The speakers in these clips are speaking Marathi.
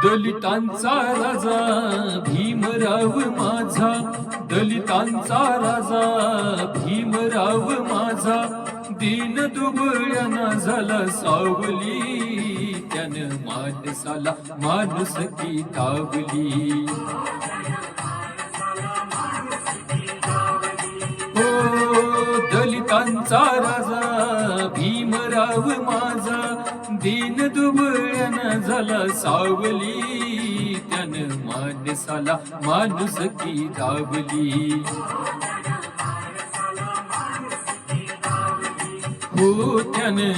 दलितांचा राजा भीमराव माझा, दलितांचा राजा भीमराव माझा, दीन दुबळ्याना झाला सावली, त्यानं माणसाला माणुसकी तावली. हो दलितांचा राजा भीमराव माझा, दीन दुबळ्याना झाला सावली, त्यानं माणसाला माणुसकी दावली. हो त्यानं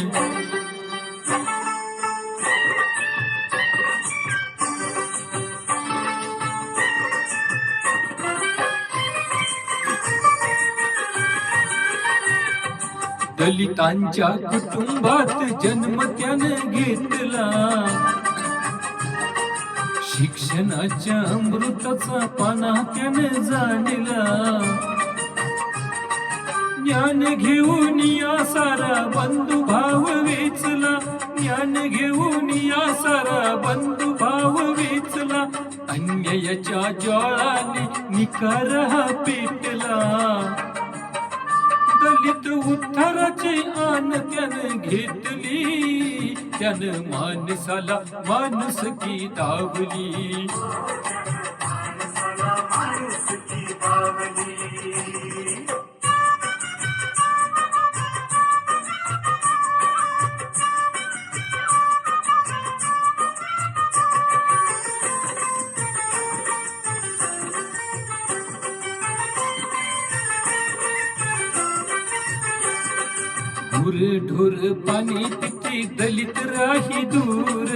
दलितांच्या कुटुंबात जन्म त्यानं घेतला, शिक्षणाच्या अमृताचा पाना त्यानं जाणला. ज्ञान घेऊन या सारा बंधुभाव वेचला, ज्ञान घेऊन या सारा बंधुभाव वेचला, अन्यायाच्या ज्वाळाने निकार हा पेटला. दलित उद्धाराची आन त्यानं घेतली, त्यानं माणसाला माणुसकी दावली. ढोर ढोर पाणी पिती दलित राही दूर,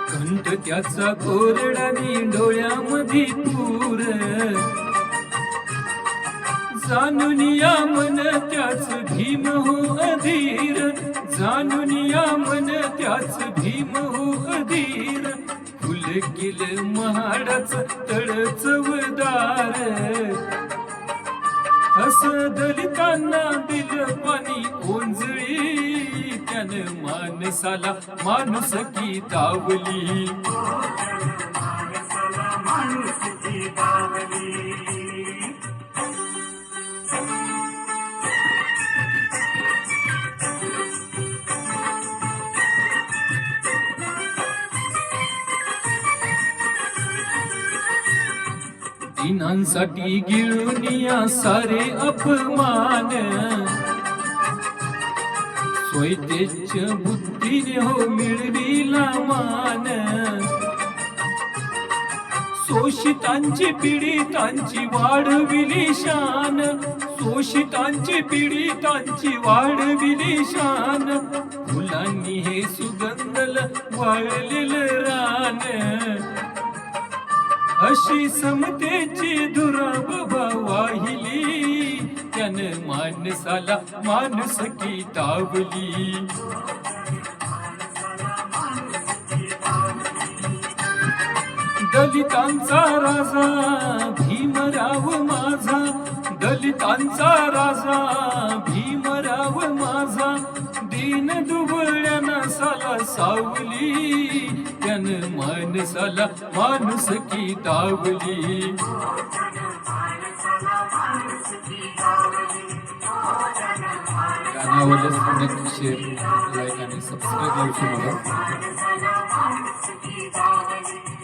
कंठ त्याचा कोरडाने डोळ्यामध्ये पूर. जाणून या मन त्याच भीम हो अधीर, जाणून या मन त्याच भीम हो अधीर. फुल केलं महाडाच तळ चवदार, असं दलितांना दिलं पाणी ओंजळी, त्यानं माणसाला माणुसकी दावली. दीनांसाठी गिळून या सारे अपमान, स्वैतेच बुद्धीने हो मिळविला मान. शोषितांची पीडितांची वाढविली शान, शोषितांची पीडितांची वाढविली शान. फुलांनी हे सुगंधल वाळलेलं रान, अशी समतेची दुराबा वाहिली, त्यानं माणसाला माणुसकी दावली. दलितांचा राजा भीमराव माझा, दलितांचा राजा भीमराव माझा, दीन दुबळ्याना साला सावली, त्यानं माणसाला माणुसकी दावली. गाणं आवडल्यास नक्की शेअर, लाईक आणि सबस्क्राईब करू शकता.